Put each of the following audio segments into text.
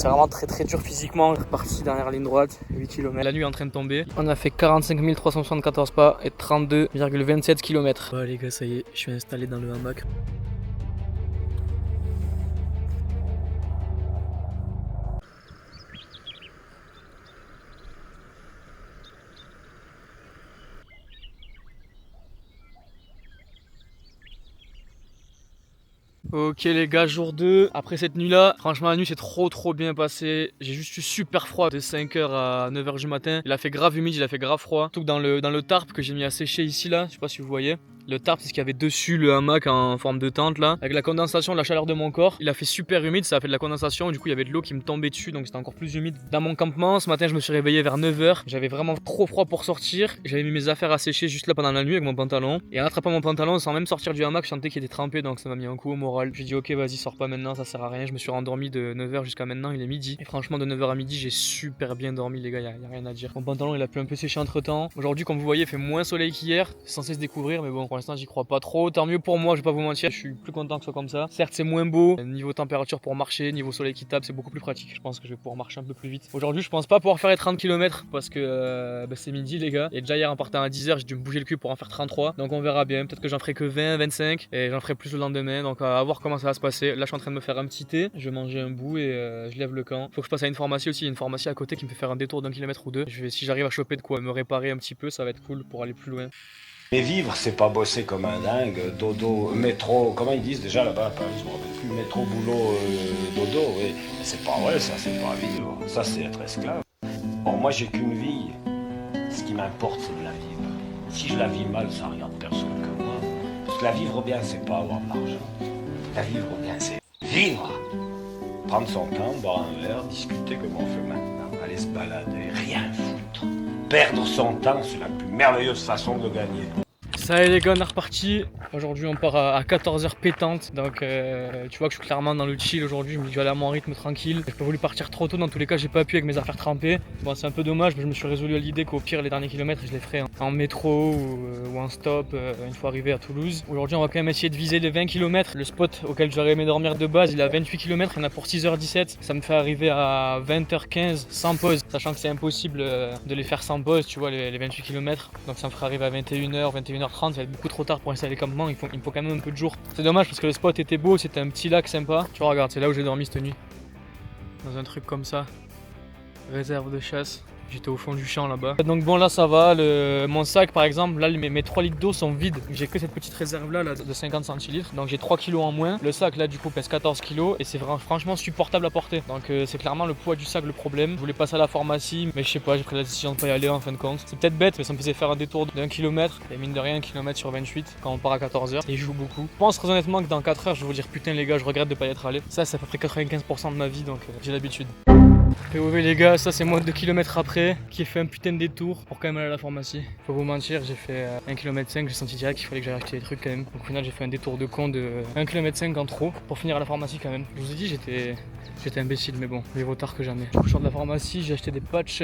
C'est vraiment très dur physiquement. Reparti dernière ligne droite, 8 km. La nuit est en train de tomber. On a fait 45 374 pas et 32,27 km. Bah les gars, ça y est, je suis installé dans le hamac. Ok les gars, jour 2, après cette nuit là, franchement la nuit c'est trop bien passé. J'ai juste eu super froid de 5h à 9h du matin. Il a fait grave humide, il a fait grave froid. Surtout que dans le tarp que j'ai mis à sécher ici là, je sais pas si vous voyez. Le tarp, c'est ce qu'il y avait dessus le hamac en forme de tente là. Avec la condensation, la chaleur de mon corps, il a fait super humide, ça a fait de la condensation. Du coup il y avait de l'eau qui me tombait dessus, donc c'était encore plus humide. Dans mon campement, ce matin je me suis réveillé vers 9h. J'avais vraiment trop froid pour sortir. J'avais mis mes affaires à sécher juste là pendant la nuit avec mon pantalon. Et en attrapant mon pantalon sans même sortir du hamac, je sentais qu'il était trempé, donc ça m'a mis un coup au moral. J'ai dit ok vas-y, sors pas maintenant, ça sert à rien. Je me suis rendormi de 9h jusqu'à maintenant, il est midi. Et franchement de 9h à midi j'ai super bien dormi les gars, y a rien à dire. Mon pantalon il a pu un peu sécher entre temps. Aujourd'hui comme vous voyez il fait moins soleil qu'hier, c'est censé se découvrir, mais bon pour l'instant j'y crois pas trop. Tant mieux pour moi, je vais pas vous mentir, je suis plus content que ce soit comme ça. Certes c'est moins beau, niveau température pour marcher, niveau soleil qui tape, c'est beaucoup plus pratique. Je pense que je vais pouvoir marcher un peu plus vite. Aujourd'hui je pense pas pouvoir faire les 30 km parce que c'est midi les gars. Et déjà hier en partant à 10h j'ai dû me bouger le cul pour en faire 33. Donc on verra bien, peut-être que j'en ferai que 20, 25 et j'en ferai plus le lendemain. Donc à voir comment ça va se passer. Là je suis en train de me faire un petit thé, je vais manger un bout et je lève le camp. Faut que je passe à une pharmacie aussi, il y a une pharmacie à côté qui me fait faire un détour d'1 km ou deux. Si j'arrive à choper de quoi me réparer un petit peu, ça va être cool pour aller plus loin. Mais vivre, c'est pas bosser comme un dingue, dodo, métro, comment ils disent déjà là-bas à Paris, je me rappelle plus, métro, boulot, dodo, oui. Mais c'est pas vrai, ça, c'est pas vivre, ça c'est être esclave. Bon, moi j'ai qu'une vie, ce qui m'importe c'est de la vivre. Si je la vis mal, ça regarde personne que moi. Parce que la vivre bien, c'est pas avoir de l'argent. La vivre bien, c'est vivre. Prendre son temps, boire un verre, discuter comme on fait maintenant, aller se balader, rien foutre. Perdre son temps, c'est la plus merveilleuse façon de le gagner. Ça y est les gars, on est reparti. Aujourd'hui on part à 14h pétante. Donc tu vois que je suis clairement dans le chill aujourd'hui. Je me dis que je vais aller à mon rythme tranquille. J'ai pas voulu partir trop tôt, dans tous les cas j'ai pas pu avec mes affaires trempées. Bon c'est un peu dommage, mais je me suis résolu à l'idée qu'au pire les derniers kilomètres je les ferai en métro ou en stop une fois arrivé à Toulouse. Aujourd'hui on va quand même essayer de viser les 20 km. Le spot auquel j'aurais aimé dormir de base il a 28 km, il y en a pour 6h17. Ça me fait arriver à 20h15 sans pause. Sachant que c'est impossible de les faire sans pause, tu vois les 28 km. Donc ça me ferait arriver à 21h, 21h30. Ça va être beaucoup trop tard pour installer les campements, il me faut quand même un peu de jour. C'est dommage parce que le spot était beau, c'était un petit lac sympa. Tu vois, regarde, c'est là où j'ai dormi cette nuit. Dans un truc comme ça. Réserve de chasse. J'étais au fond du champ là-bas. Donc bon là ça va, mon sac par exemple, là mes 3 litres d'eau sont vides. J'ai que cette petite réserve là, de 50 centilitres. Donc j'ai 3 kilos en moins. Le sac là du coup pèse 14 kilos et c'est franchement supportable à porter. Donc c'est clairement le poids du sac le problème. Je voulais passer à la pharmacie mais je sais pas, j'ai pris la décision de pas y aller en fin de compte. C'est peut-être bête mais ça me faisait faire un détour d'1 km. Et mine de rien 1 km sur 28 quand on part à 14h. Et je joue beaucoup. Je pense très honnêtement que dans 4 heures je vais vous dire putain les gars je regrette de pas y être allé. Ça c'est à peu près 95% de ma vie donc j'ai l'habitude. POV les gars, ça c'est moi 2 km après qui ai fait un putain de détour pour quand même aller à la pharmacie. Faut vous mentir, j'ai fait 1 km 5, j'ai senti direct qu'il fallait que j'aille acheter des trucs quand même. Donc au final j'ai fait un détour de con de 1 km 5 en trop pour finir à la pharmacie quand même. Je vous ai dit j'étais imbécile mais bon, mieux vaut tard que jamais. Du coup je sors de la pharmacie, j'ai acheté des patchs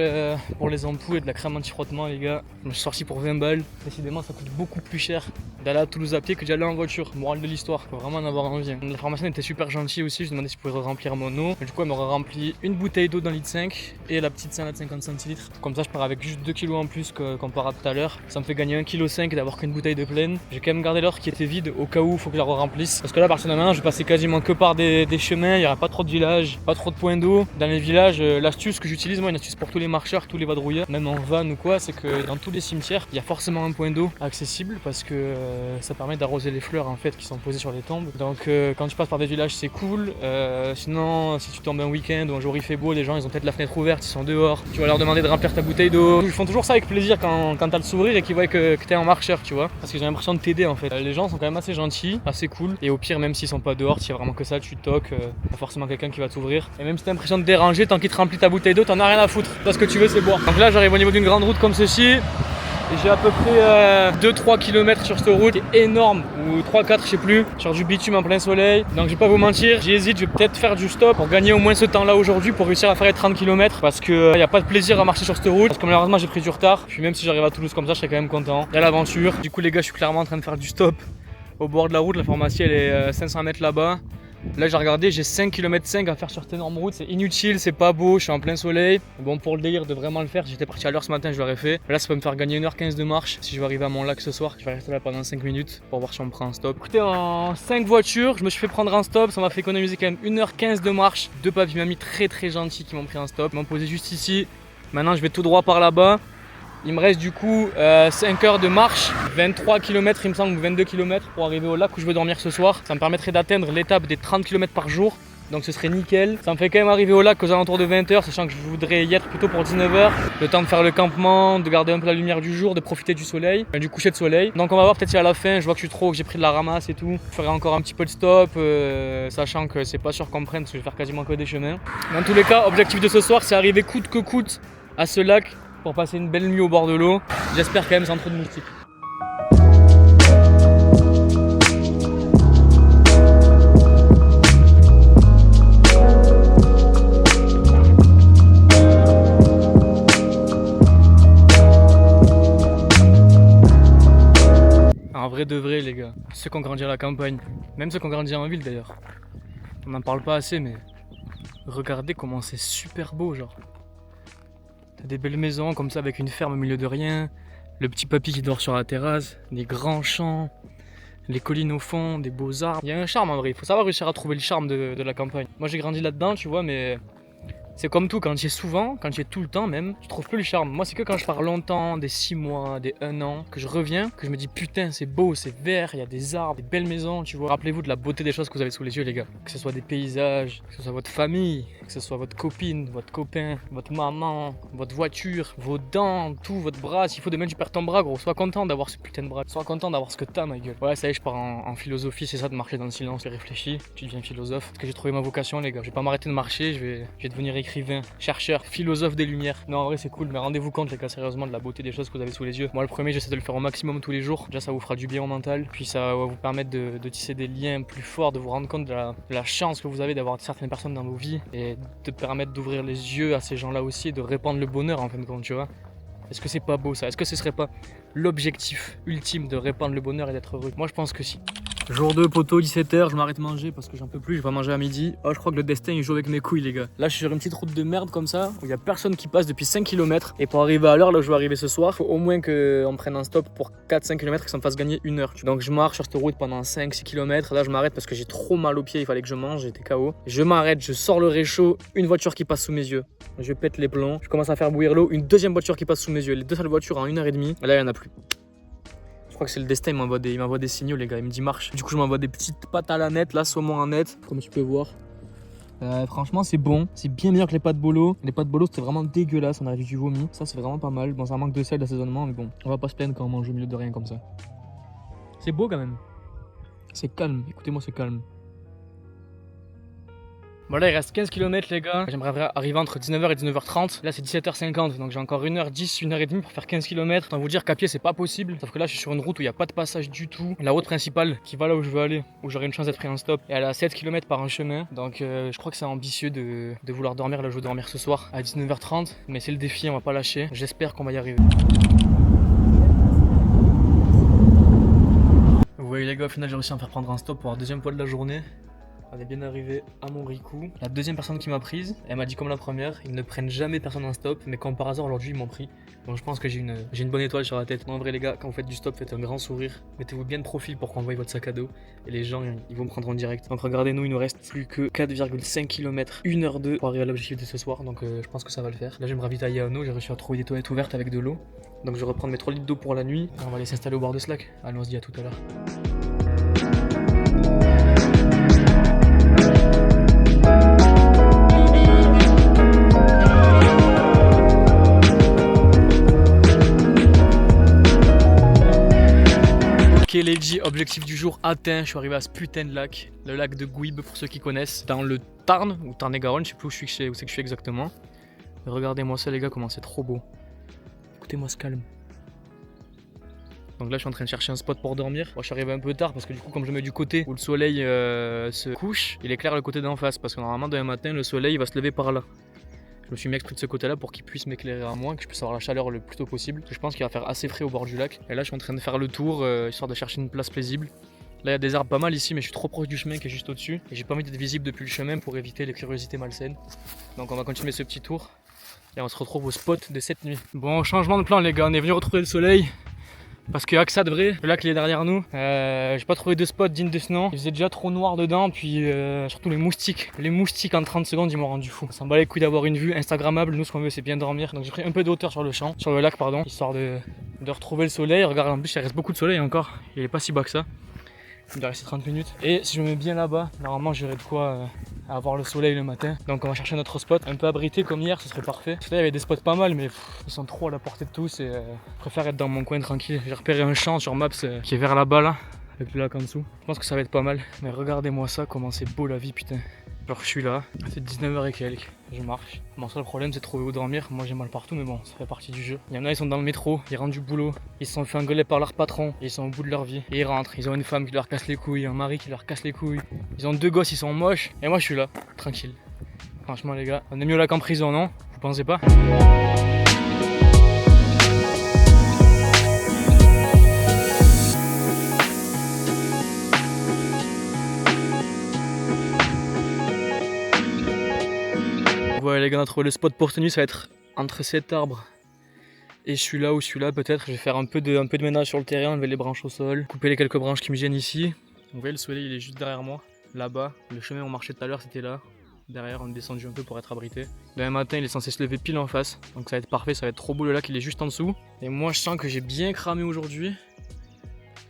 pour les ampoules et de la crème anti-frottement les gars. Je me suis sorti pour 20 balles. Décidément ça coûte beaucoup plus cher d'aller à Toulouse à pied que d'y aller en voiture. Morale de l'histoire, faut vraiment en avoir envie. La pharmacienne était super gentille aussi, je lui ai demandé si je pouvais remplir mon eau. Et du coup elle m'aurait rempli une bouteille d'eau d'un litre 5 et la petite salade 50 centilitres. Comme ça je pars avec juste 2 kg en plus comparé à tout à l'heure. Ça me fait gagner 1,5 kg d'avoir qu'une bouteille de pleine. J'ai quand même gardé l'autre qui était vide au cas où il faut que je la remplisse. Parce que là personnellement je vais passer quasiment que par des chemins, il n'y aura pas trop de villages, pas trop de points d'eau. Dans les villages, l'astuce que j'utilise moi, une astuce pour tous les marcheurs, tous les vadrouilleurs, même en van ou quoi, c'est que dans tous les cimetières, il y a forcément un point d'eau accessible parce que ça permet d'arroser les fleurs en fait qui sont posées sur les tombes. Donc quand tu passes par des villages c'est cool. Sinon si tu tombes un week-end ou un jour il fait beau, les gens ils ont peut-être la fenêtre ouverte, ils sont dehors. Tu vas leur demander de remplir ta bouteille d'eau. Ils font toujours ça avec plaisir quand t'as le sourire et qu'ils voient que t'es un marcheur, tu vois. Parce qu'ils ont l'impression de t'aider en fait. Les gens sont quand même assez gentils, assez cool. Et au pire, même s'ils sont pas dehors, s'il y a vraiment que ça, tu toques, pas forcément quelqu'un qui va t'ouvrir. Et même si t'as l'impression de déranger, tant qu'il te remplit ta bouteille d'eau, t'en as rien à foutre. Toi, ce que tu veux, c'est boire. Donc là, j'arrive au niveau d'une grande route comme ceci. Et j'ai à peu près 2-3 km sur cette route qui est énorme, ou 3-4 je sais plus, sur du bitume en plein soleil. Donc je vais pas vous mentir, j'hésite, je vais peut-être faire du stop pour gagner au moins ce temps là aujourd'hui pour réussir à faire les 30 km parce que y a pas de plaisir à marcher sur cette route parce que malheureusement j'ai pris du retard. Puis même si j'arrive à Toulouse comme ça je serais quand même content. Il y a l'aventure. Du coup les gars je suis clairement en train de faire du stop au bord de la route, la pharmacie elle est 500 mètres là-bas. Là j'ai regardé, j'ai 5 km 5 à faire sur cette énorme route. C'est inutile, c'est pas beau, je suis en plein soleil. Bon, pour le délire de vraiment le faire, j'étais parti à l'heure ce matin, je l'aurais fait. Là ça peut me faire gagner 1h15 de marche. Si je vais arriver à mon lac ce soir, je vais rester là pendant 5 minutes pour voir si on me prend un stop. Écoutez, en 5 voitures, je me suis fait prendre un stop. Ça m'a fait économiser quand même 1h15 de marche. Deux papis mamies très gentils qui m'ont pris un stop. Ils m'ont posé juste ici. Maintenant je vais tout droit par là-bas. Il me reste du coup 5 heures de marche, 23 km il me semble, ou 22 km pour arriver au lac où je veux dormir ce soir. Ça me permettrait d'atteindre l'étape des 30 km par jour, donc ce serait nickel. Ça me fait quand même arriver au lac aux alentours de 20h, sachant que je voudrais y être plutôt pour 19h. Le temps de faire le campement, de garder un peu la lumière du jour, de profiter du soleil, du coucher de soleil. Donc on va voir peut-être si à la fin je vois que je suis trop, que j'ai pris de la ramasse et tout. Je ferai encore un petit peu de stop, sachant que c'est pas sûr qu'on me prenne parce que je vais faire quasiment que des chemins. Dans tous les cas, objectif de ce soir, c'est arriver coûte que coûte à ce lac pour passer une belle nuit au bord de l'eau. J'espère quand même sans trop de moustiques. En vrai de vrai les gars, ceux qui ont grandi à la campagne, même ceux qui ont grandi en ville d'ailleurs, on n'en parle pas assez mais regardez comment c'est super beau genre. T'as des belles maisons comme ça avec une ferme au milieu de rien, le petit papy qui dort sur la terrasse, des grands champs, les collines au fond, des beaux arbres. Il y a un charme en vrai, il faut savoir réussir à trouver le charme de la campagne. Moi j'ai grandi là-dedans tu vois mais c'est comme tout, quand tu y es souvent, quand tu y es tout le temps même, je trouve plus le charme. Moi c'est que quand je pars longtemps, des 6 mois, des 1 an, que je reviens, que je me dis putain c'est beau, c'est vert, il y a des arbres, des belles maisons, tu vois. Rappelez-vous de la beauté des choses que vous avez sous les yeux les gars. Que ce soit des paysages, que ce soit votre famille, que ce soit votre copine, votre copain, votre maman, votre voiture, vos dents, tout, votre bras. S'il faut demain tu perds ton bras gros, sois content d'avoir ce putain de bras. Sois content d'avoir ce que t'as ma gueule. Ouais ça y est je pars en philosophie, c'est ça de marcher dans le silence, tu réfléchis, tu deviens philosophe. Parce que j'ai trouvé ma vocation les gars, je vais pas m'arrêter de marcher, je vais devenir écrivain, chercheur, philosophe des lumières. Non en vrai c'est cool mais rendez-vous compte les gars sérieusement de la beauté des choses que vous avez sous les yeux. Moi le premier j'essaie de le faire au maximum tous les jours. Déjà ça vous fera du bien au mental, puis ça va vous permettre de tisser des liens plus forts, de vous rendre compte de la chance que vous avez d'avoir certaines personnes dans vos vies et de permettre d'ouvrir les yeux à ces gens là aussi et de répandre le bonheur en fin de compte tu vois. Est-ce que c'est pas beau ça? Est-ce que ce serait pas l'objectif ultime de répandre le bonheur et d'être heureux? Moi je pense que si. Jour 2 poteau, 17h, je m'arrête manger parce que j'en peux plus, je vais manger à midi. Oh je crois que le destin il joue avec mes couilles les gars. Là je suis sur une petite route de merde comme ça, où il y a personne qui passe depuis 5 km. Et pour arriver à l'heure là où je vais arriver ce soir, faut au moins qu'on prenne un stop pour 4-5 km et que ça me fasse gagner 1 heure. Donc je marche sur cette route pendant 5-6 km. Là je m'arrête parce que j'ai trop mal aux pieds, il fallait que je mange, j'étais KO. Je m'arrête, je sors le réchaud, une voiture qui passe sous mes yeux. Je pète les plombs, je commence à faire bouillir l'eau, une deuxième voiture qui passe sous mes yeux. Les deux seules voitures en 1h30. Et là il n'y en a plus. Je crois que c'est le destin, il m'envoie des signaux les gars, il me dit marche. Du coup je m'envoie des petites pâtes à la nette, là saumon en net, comme tu peux voir. Franchement c'est bon, c'est bien meilleur que les pâtes bolo. Les pâtes bolo c'était vraiment dégueulasse, on aurait du vomi. Ça c'est vraiment pas mal, bon ça manque de sel d'assaisonnement mais bon, on va pas se plaindre quand on mange au milieu de rien comme ça. C'est beau quand même. C'est calme, écoutez-moi c'est calme. Bon là il reste 15 km les gars, j'aimerais arriver entre 19h et 19h30, là c'est 17h50 donc j'ai encore 1h10, 1h30 pour faire 15 km. Autant vous dire qu'à pied c'est pas possible, sauf que là je suis sur une route où il n'y a pas de passage du tout. La route principale qui va là où je veux aller, où j'aurai une chance d'être pris en stop, et elle a 7 km par un chemin, donc je crois que c'est ambitieux de vouloir dormir là où je veux dormir ce soir à 19h30, mais c'est le défi, on va pas lâcher, j'espère qu'on va y arriver. Vous voyez les gars, au final j'ai réussi à me faire prendre un stop pour la deuxième fois de la journée. On est bien arrivé à Montricou. La deuxième personne qui m'a prise, elle m'a dit comme la première, ils ne prennent jamais personne en stop, mais comme par hasard aujourd'hui ils m'ont pris. Donc je pense que j'ai une bonne étoile sur la tête. Non, en vrai les gars, quand vous faites du stop, faites un grand sourire. Mettez-vous bien de profil pour qu'on voie votre sac à dos. Et les gens, ils vont me prendre en direct. Donc regardez-nous, il nous reste plus que 4,5 km, 1h02 pour arriver à l'objectif de ce soir. Donc je pense que ça va le faire. Là je vais me ravitailler à eau, j'ai réussi à trouver des toilettes ouvertes avec de l'eau. Donc je vais reprendre mes 3 litres d'eau pour la nuit. Et on va aller s'installer au bord de ce lac. Allez, on se dit à tout à l'heure. Ok les G, objectif du jour atteint, je suis arrivé à ce putain de lac, le lac de Gouibes pour ceux qui connaissent, dans le Tarn ou Tarn-et-Garonne, je sais plus où c'est que je suis exactement. Regardez-moi ça les gars, comment c'est trop beau. Écoutez-moi ce calme. Donc là je suis en train de chercher un spot pour dormir. Moi je suis arrivé un peu tard parce que du coup comme je me mets du côté où le soleil se couche, il éclaire le côté d'en face parce que normalement demain matin le soleil va se lever par là. Je me suis mis exprès de ce côté là pour qu'il puisse m'éclairer à moi, que je puisse avoir la chaleur le plus tôt possible. Je pense qu'il va faire assez frais au bord du lac. Et là je suis en train de faire le tour histoire de chercher une place paisible. Là il y a des arbres pas mal ici, mais je suis trop proche du chemin qui est juste au-dessus. Et j'ai pas envie d'être visible depuis le chemin pour éviter les curiosités malsaines. Donc on va continuer ce petit tour. Et on se retrouve au spot de cette nuit. Bon, changement de plan les gars, on est venu retrouver le soleil. Parce que Axa de vrai, le lac il est derrière nous. J'ai pas trouvé de spot digne de ce nom. Il faisait déjà trop noir dedans, puis surtout les moustiques. Les moustiques en 30 secondes ils m'ont rendu fou. Ça me bat les couilles d'avoir une vue instagrammable. Nous ce qu'on veut c'est bien dormir. Donc j'ai pris un peu de hauteur sur le lac pardon, histoire de retrouver le soleil. Regarde en plus il reste beaucoup de soleil encore. Il est pas si bas que ça. Il doit rester 30 minutes. Et si je me mets bien là-bas, normalement j'aurai de quoi avoir le soleil le matin. Donc on va chercher notre spot. Un peu abrité comme hier, ce serait parfait. Parce que là il y avait des spots pas mal, mais ils sont trop à la portée de tous. Et je préfère être dans mon coin tranquille. J'ai repéré un champ sur Maps qui est vers là-bas là, avec le lac en dessous. Je pense que ça va être pas mal. Mais regardez-moi ça, comment c'est beau la vie putain. Genre je suis là, c'est 19h et quelques, je marche. Mon seul problème c'est de trouver où dormir, moi j'ai mal partout mais bon ça fait partie du jeu. Il y en a ils sont dans le métro, ils rentrent du boulot, ils se sont fait engueuler par leur patron, et ils sont au bout de leur vie. Et ils rentrent, ils ont une femme qui leur casse les couilles, un mari qui leur casse les couilles. Ils ont 2 gosses, ils sont moches, et moi je suis là, tranquille. Franchement les gars, on est mieux là qu'en prison non? Vous pensez pas? Ouais les gars, on a trouvé le spot pour tenue, ça va être entre cet arbre et celui-là ou celui-là peut-être. Je vais faire un peu de ménage sur le terrain, enlever les branches au sol, couper les quelques branches qui me gênent ici. Vous voyez le soleil il est juste derrière moi, là-bas. Le chemin où on marchait tout à l'heure c'était là. Derrière on est descendu un peu pour être abrité. Demain matin il est censé se lever pile en face, donc ça va être parfait, ça va être trop beau. Le lac il est juste en dessous. Et moi je sens que j'ai bien cramé aujourd'hui.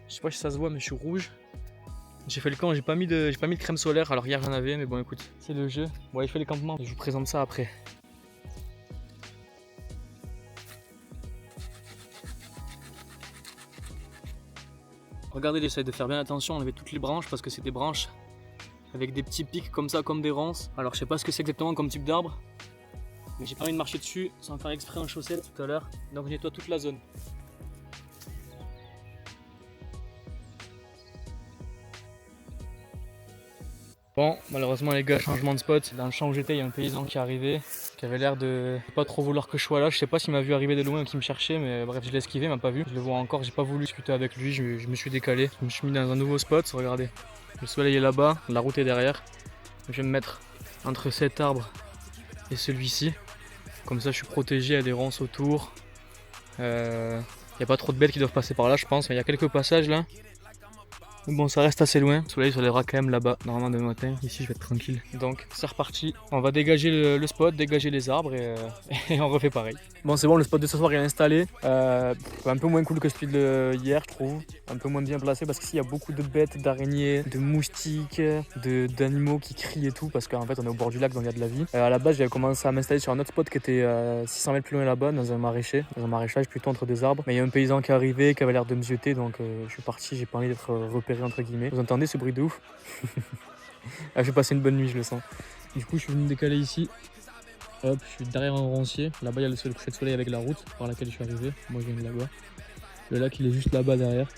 Je sais pas si ça se voit mais je suis rouge. J'ai fait le camp, j'ai pas mis de crème solaire, alors hier j'en avais, mais bon écoute, c'est le jeu. Bon allez, je fais les campements, je vous présente ça après. Regardez, j'essaie de faire bien attention, enlever toutes les branches parce que c'est des branches avec des petits pics comme ça, comme des ronces. Alors je sais pas ce que c'est exactement comme type d'arbre, mais j'ai pas envie de marcher dessus sans faire exprès en chaussettes tout à l'heure. Donc je nettoie toute la zone. Bon, malheureusement les gars, changement de spot. Dans le champ où j'étais, il y a un paysan qui est arrivé, qui avait l'air de pas trop vouloir que je sois là. Je sais pas s'il m'a vu arriver de loin ou qu'il me cherchait, mais bref, je l'ai esquivé, il m'a pas vu. Je le vois encore, j'ai pas voulu discuter avec lui, je me suis décalé. Je me suis mis dans un nouveau spot, regardez. Le soleil est là-bas, la route est derrière. Je vais me mettre entre cet arbre et celui-ci. Comme ça, je suis protégé, il y a des ronces autour. Il n'y a pas trop de bêtes qui doivent passer par là, je pense. Il y a quelques passages là. Bon, ça reste assez loin. Le soleil se lèvera quand même là-bas, normalement demain matin. Ici, je vais être tranquille. Donc, c'est reparti. On va dégager le spot, dégager les arbres et on refait pareil. Bon, c'est bon, le spot de ce soir est installé. Un peu moins cool que celui de hier, je trouve. Un peu moins bien placé parce qu'ici, il y a beaucoup de bêtes, d'araignées, de moustiques, d'animaux qui crient et tout. Parce qu'en fait, on est au bord du lac, donc il y a de la vie. À la base, j'avais commencé à m'installer sur un autre spot qui était 600 mètres plus loin là-bas, dans un maraîchage plutôt entre deux arbres. Mais il y a un paysan qui est arrivé, qui avait l'air de me zioter, donc je suis parti. J'ai pas envie d'être repéré entre guillemets. Vous entendez ce bruit de ouf? Je vais passer une bonne nuit, je le sens. Du coup, je suis venu me décaler ici. Hop, je suis derrière un roncier. Là-bas, il y a le coucher de soleil avec la route par laquelle je suis arrivé. Moi, je viens de là-bas. Le lac, il est juste là-bas derrière.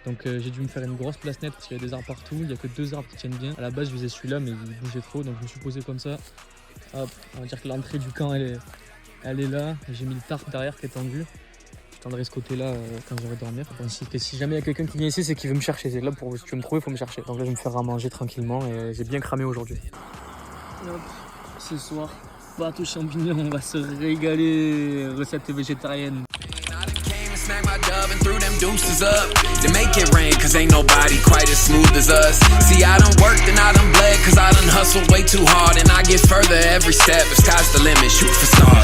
Donc, j'ai dû me faire une grosse place nette parce qu'il y a des arbres partout. Il n'y a que 2 arbres qui tiennent bien. À la base, je visais celui-là, mais il bougeait trop. Donc, je me suis posé comme ça. Hop, on va dire que l'entrée du camp, elle est là. J'ai mis le tarp derrière qui est tendu. J'attendrai ce côté-là quand je vais dormir. Bon, si jamais il y a quelqu'un qui vient ici, c'est qu'il veut me chercher. C'est là si tu veux me trouver, il faut me chercher. Donc là, je vais me faire à manger tranquillement et j'ai bien cramé aujourd'hui. Ce soir, pâte aux champignons, on va se régaler. Recette végétarienne. Smack my dub and threw them deuces up to make it rain, cause ain't nobody quite as smooth as us. See, I done worked and I done bled, cause I done hustled way too hard, and I get further every step. The sky's the limit, shoot for stars.